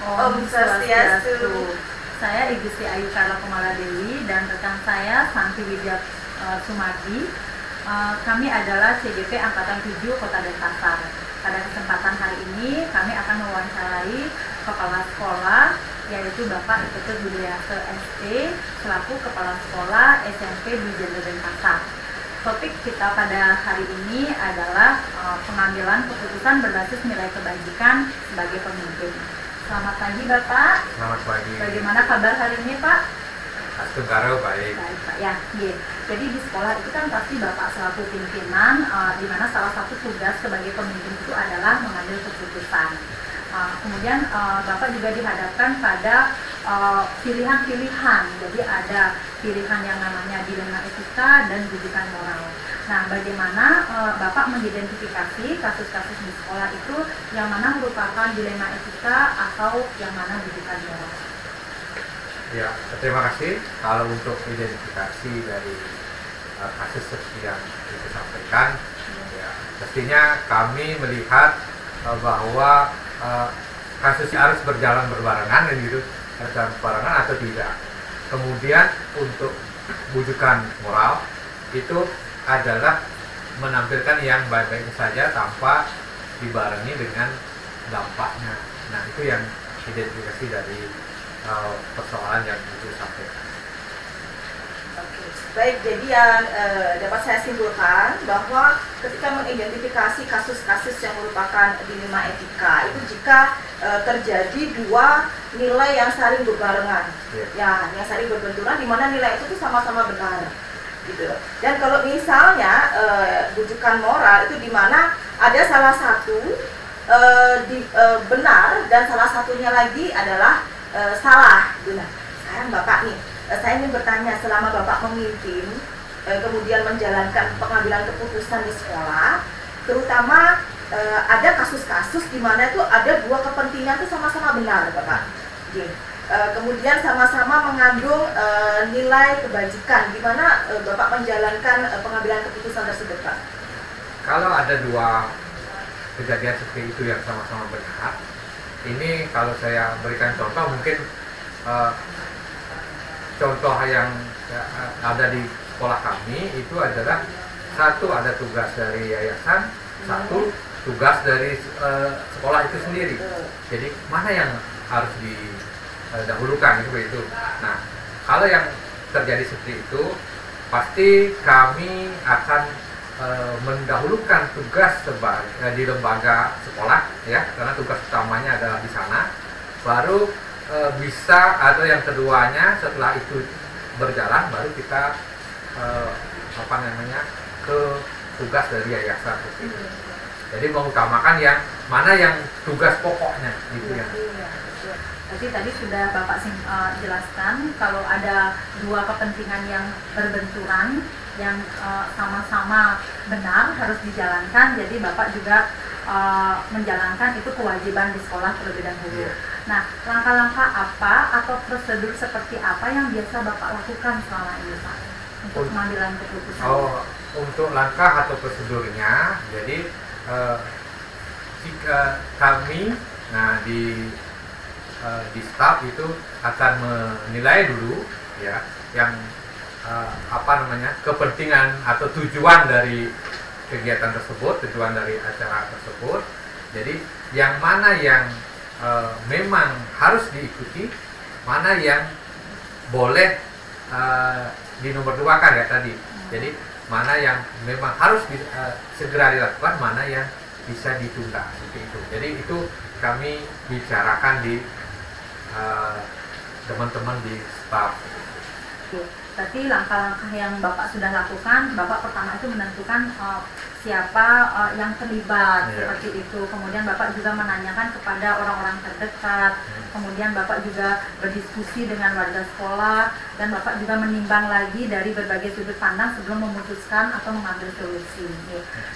Om Swastiastu. Saya Ibu Sri Ayu Karla Kumala Dewi dan rekan saya Santi Widya Sumardi. Kami adalah CGP Angkatan 7 Kota Denpasar. Pada kesempatan hari ini kami akan mewawancarai Kepala Sekolah, yaitu Bapak Ketut Budiarto ST selaku Kepala Sekolah SMP di Jendela Denpasar. Topik kita pada hari ini adalah pengambilan keputusan berbasis nilai kebajikan sebagai pemimpin. Selamat pagi Bapak. Selamat pagi. Bagaimana kabar hari ini Pak? Astungkaro baik. Baik Pak ya. Jadi di sekolah itu kan pasti Bapak selaku pimpinan, di mana salah satu tugas sebagai pemimpin itu adalah mengambil keputusan. Kemudian Bapak juga dihadapkan pada pilihan-pilihan. Jadi ada pilihan yang namanya dilema etika dan rujukan moral. Nah, bagaimana Bapak mengidentifikasi kasus-kasus di sekolah itu yang mana merupakan dilema etika atau yang mana rujukan moral? Ya, terima kasih. Kalau untuk identifikasi dari kasus seperti yang disampaikan, ya, pastinya kami melihat bahwa kasus harus berjalan berbarengan, gitu, berbarengan atau tidak. Kemudian untuk rujukan moral itu adalah menampilkan yang baik-baik saja tanpa dibarengi dengan dampaknya. Nah, itu yang identifikasi dari persoalan yang itu sampaikan. Oke. Baik, jadi yang dapat saya simpulkan bahwa ketika mengidentifikasi kasus-kasus yang merupakan dilema etika itu jika terjadi dua nilai yang saling berbarengan, ya, yang saling berbenturan, di mana nilai itu sama-sama benar, gitu. Dan kalau misalnya rujukan moral itu di mana ada salah satu benar dan salah satunya lagi adalah salah. Nah, sekarang Bapak nih, saya ingin bertanya, selama Bapak memimpin, kemudian menjalankan pengambilan keputusan di sekolah, terutama ada kasus-kasus di mana itu ada dua kepentingan itu sama-sama benar, Bapak. Kemudian sama-sama mengandung nilai kebajikan, di mana Bapak menjalankan pengambilan keputusan tersebut, Pak? Kalau ada dua kejadian seperti itu yang sama-sama benar, ini kalau saya berikan contoh, mungkin contoh yang ada di sekolah kami itu adalah satu ada tugas dari yayasan, satu tugas dari sekolah itu sendiri. Jadi mana yang harus didahulukan itu. Nah, kalau yang terjadi seperti itu, pasti kami akan mendahulukan tugas di lembaga sekolah, ya, karena tugas utamanya adalah di sana. Baru bisa, atau yang keduanya setelah itu berjalan, baru kita ke tugas dari yayasan. Jadi mengutamakan yang mana yang tugas pokoknya, gitu ya. Jadi tadi sudah Bapak jelaskan kalau ada dua kepentingan yang berbenturan yang sama-sama benar harus dijalankan. Jadi Bapak juga menjalankan itu kewajiban di sekolah terlebih dahulu. Nah, langkah-langkah apa atau prosedur seperti apa yang biasa Bapak lakukan selama ini, Pak, untuk pengambilan keputusan? Untuk langkah atau prosedurnya, jadi jika kami di staf itu akan menilai dulu, ya, yang kepentingan atau tujuan dari kegiatan tersebut, tujuan dari acara tersebut. Jadi yang mana yang memang harus diikuti, mana yang boleh dinomorduakan, ya tadi. Jadi mana yang memang harus segera dilakukan, mana yang bisa ditunda, seperti itu. Jadi itu kami bicarakan di teman-teman di staf. Berarti langkah-langkah yang Bapak sudah lakukan, Bapak pertama itu menentukan siapa yang terlibat, seperti itu. Kemudian Bapak juga menanyakan kepada orang-orang terdekat. Kemudian Bapak juga berdiskusi dengan warga sekolah, dan Bapak juga menimbang lagi dari berbagai sudut pandang sebelum memutuskan atau mengambil solusi.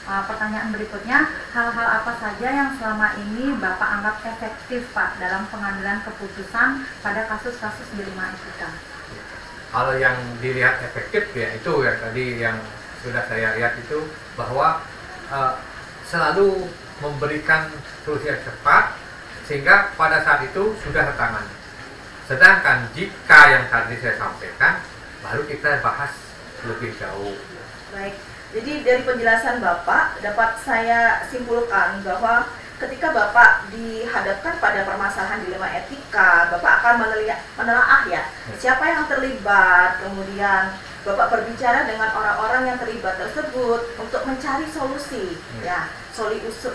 Pertanyaan berikutnya, hal-hal apa saja yang selama ini Bapak anggap efektif, Pak, dalam pengambilan keputusan pada kasus-kasus dilema etika? Kalau yang dilihat efektif, ya itu yang tadi yang sudah saya lihat itu, bahwa selalu memberikan solusi yang cepat sehingga pada saat itu sudah tertangani. Sedangkan jika yang tadi saya sampaikan, baru kita bahas lebih jauh. Baik, jadi dari penjelasan Bapak dapat saya simpulkan bahwa ketika Bapak dihadapkan pada permasalahan dilema etika, Bapak akan menelaah ya siapa yang terlibat, kemudian Bapak berbicara dengan orang-orang yang terlibat tersebut untuk mencari solusi, ya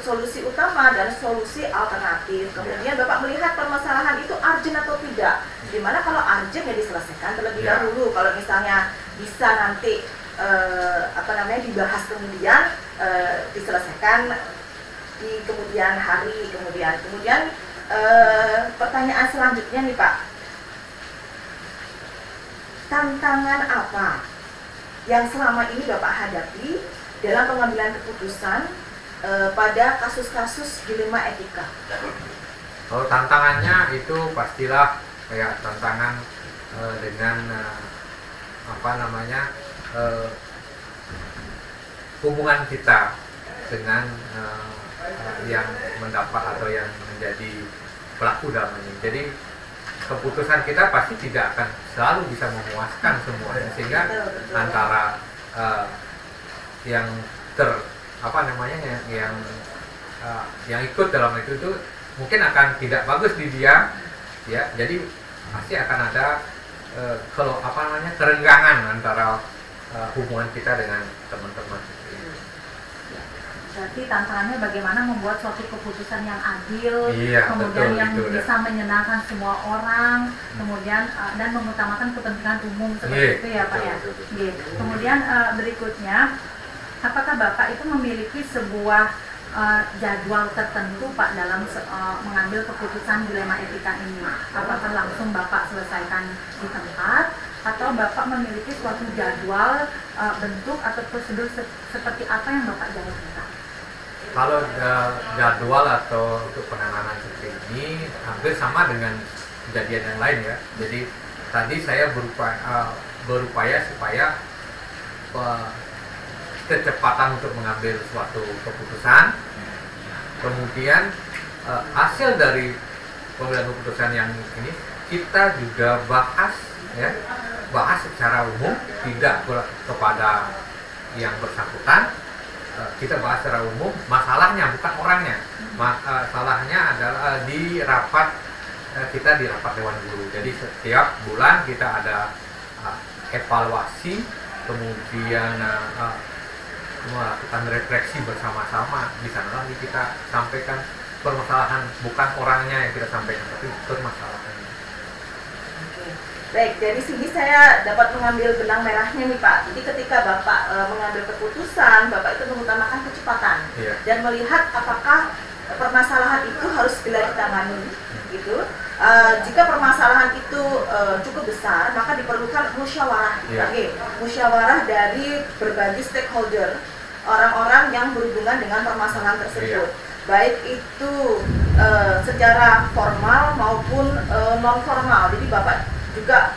solusi utama dan solusi alternatif. Kemudian Bapak melihat permasalahan itu urgent atau tidak. Dimana kalau urgent ya diselesaikan terlebih dahulu. Kalau misalnya bisa nanti dibahas kemudian diselesaikan di kemudian hari. Kemudian pertanyaan selanjutnya nih Pak. Tantangan apa yang selama ini Bapak hadapi dalam pengambilan keputusan pada kasus-kasus dilema etika? Kalau tantangannya itu pastilah kayak tantangan dengan hubungan kita dengan yang mendapat atau yang menjadi pelaku dalam ini. Jadi keputusan kita pasti tidak akan selalu bisa memuaskan semuanya, sehingga antara yang ikut dalam itu mungkin akan tidak bagus di dia, ya. Jadi pasti akan ada kerenggangan antara hubungan kita dengan teman-teman. Berarti tantangannya bagaimana membuat suatu keputusan yang adil, iya, kemudian betul, yang itu, bisa menyenangkan semua orang, kemudian dan mengutamakan kepentingan umum seperti itu ya Pak ya. Kemudian berikutnya, apakah Bapak itu memiliki sebuah jadwal tertentu Pak dalam mengambil keputusan dilema etika ini? Apakah langsung Bapak selesaikan di tempat, atau Bapak memiliki suatu jadwal bentuk atau prosedur seperti apa yang Bapak jalankan? Kalau jadwal atau untuk penanganan seperti ini hampir sama dengan kejadian yang lain ya. Jadi tadi saya berupaya supaya kecepatan untuk mengambil suatu keputusan, kemudian hasil dari pengambilan keputusan yang ini kita juga bahas secara umum, tidak kepada yang bersangkutan. Kita bahas secara umum masalahnya, bukan orangnya. Masalahnya adalah di rapat Dewan Guru. Jadi setiap bulan kita ada evaluasi, kemudian melakukan refleksi bersama-sama. Di sana lagi kita sampaikan permasalahan, bukan orangnya yang kita sampaikan, tapi permasalahannya. Baik, dari sini saya dapat mengambil benang merahnya nih Pak. Jadi ketika Bapak mengambil keputusan, Bapak itu mengutamakan kecepatan dan melihat apakah permasalahan itu harus segera ditangani, gitu. Jika permasalahan itu cukup besar, maka diperlukan musyawarah, musyawarah dari berbagai stakeholder, orang-orang yang berhubungan dengan permasalahan tersebut, baik itu secara formal maupun non formal. Jadi Bapak juga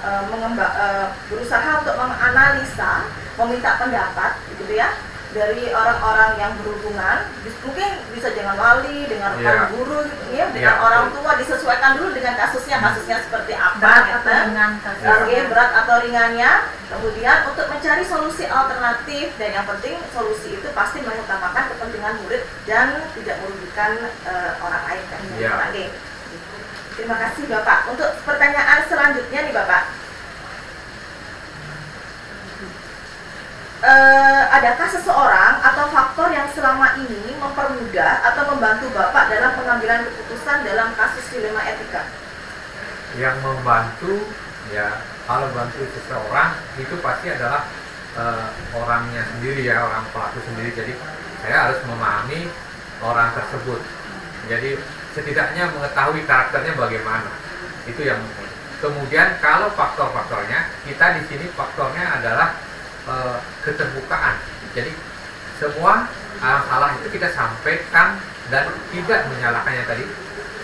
berusaha untuk menganalisa, meminta pendapat, gitu ya, dari orang-orang yang berhubungan. Mungkin bisa dengan wali, dengan orang guru, gitu ya, dengan orang tua, disesuaikan dulu dengan kasusnya seperti apa, berat atau ringannya. Kemudian untuk mencari solusi alternatif, dan yang penting solusi itu pasti mengutamakan kepentingan murid dan tidak merugikan orang lain kan. Terima kasih Bapak. Untuk pertanyaan selanjutnya nih Bapak, adakah seseorang atau faktor yang selama ini mempermudah atau membantu Bapak dalam pengambilan keputusan dalam kasus dilema etika? Yang membantu, ya kalau bantu seseorang itu pasti adalah orangnya sendiri ya, orang pelaku sendiri. Jadi saya harus memahami orang tersebut. Jadi setidaknya mengetahui karakternya bagaimana, itu yang penting. Kemudian kalau faktor-faktornya, kita di sini faktornya adalah keterbukaan. Jadi semua salah itu kita sampaikan dan tidak menyalahkannya tadi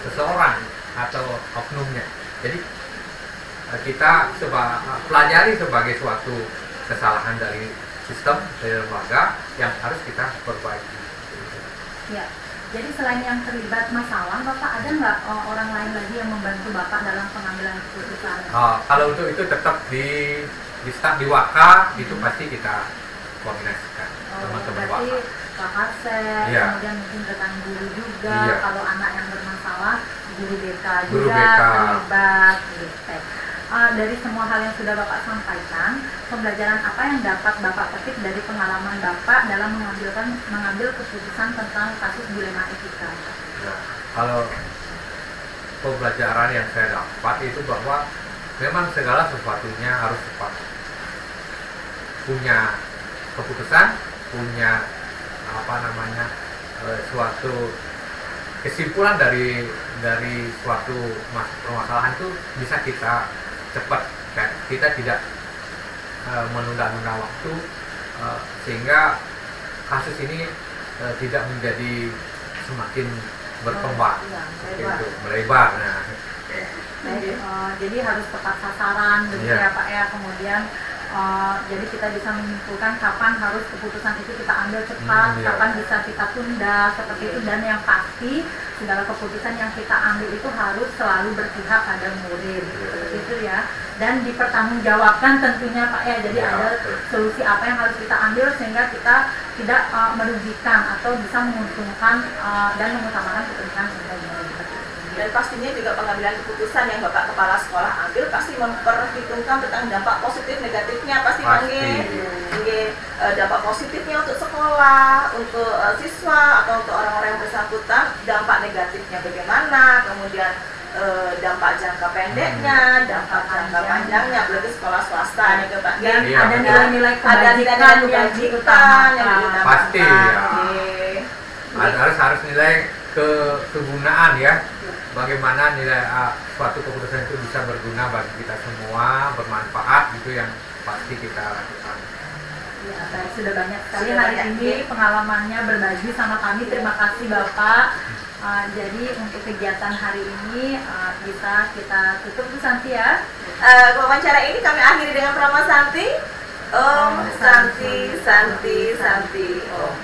seseorang atau oknumnya. Jadi kita pelajari sebagai suatu kesalahan dari sistem, dari lembaga yang harus kita perbaiki. Ya. Jadi selain yang terlibat masalah, Bapak ada nggak orang lain lagi yang membantu Bapak dalam pengambilan keputusan? Kalau untuk itu tetap di staf di Waka itu pasti kita koordinasikan teman-teman Waka. Berarti Pak Kasep, Iya. kemudian mungkin rekan guru juga, Iya. kalau anak yang bermasalah, guru BK Guru juga BK. terlibat. Gitu. Dari semua hal yang sudah Bapak sampaikan, pembelajaran apa yang dapat Bapak petik dari pengalaman Bapak dalam mengambil keputusan tentang kasus dilema etika? Ya, kalau pembelajaran yang saya dapat itu bahwa memang segala sesuatunya harus cepat, punya keputusan, punya suatu kesimpulan dari suatu permasalahan itu bisa kita cepat, kan? Kita tidak menunda-nunda waktu sehingga kasus ini tidak menjadi semakin berkembang, Melebar. melebar. Nah, Jadi harus tepat sasaran, begitu Iya. ya Pak ya. Kemudian jadi kita bisa menyimpulkan kapan harus keputusan itu kita ambil cepat, Iya. kapan bisa kita tunda, seperti itu. Dan yang pasti segala keputusan yang kita ambil itu harus selalu berpihak pada murid, seperti itu ya. Dan dipertanggungjawabkan tentunya Pak ya. Jadi Iya, ada betul. solusi apa yang harus kita ambil sehingga kita tidak merugikan atau bisa menguntungkan dan mengutamakan kepentingan semua murid. Dan pastinya juga pengambilan keputusan yang Bapak Kepala Sekolah ambil pasti memperhitungkan tentang dampak positif negatifnya pasti. Dampak positifnya untuk sekolah, untuk siswa atau untuk orang-orang yang bersangkutan, dampak negatifnya bagaimana, kemudian dampak jangka pendeknya, dampak jangka panjangnya, apalagi sekolah swasta nih Pak. Dan Iya, ada betul. nilai-nilai Ada kebajikan yang yang diutamakan. diutamakan. Pasti, ya. Oke. harus nilai kegunaan ya. Bagaimana nilai suatu keputusan itu bisa berguna bagi kita semua, bermanfaat, gitu yang pasti kita lakukan. Ya, baik, sudah banyak sekali Sudah hari banyak, ini ya. pengalamannya berbagi sama kami. Terima kasih Bapak. Jadi untuk kegiatan hari ini bisa kita tutup Bu Santi ya. Wawancara ini kami akhiri dengan Prama Santi. Om Santi Santi Santi Om.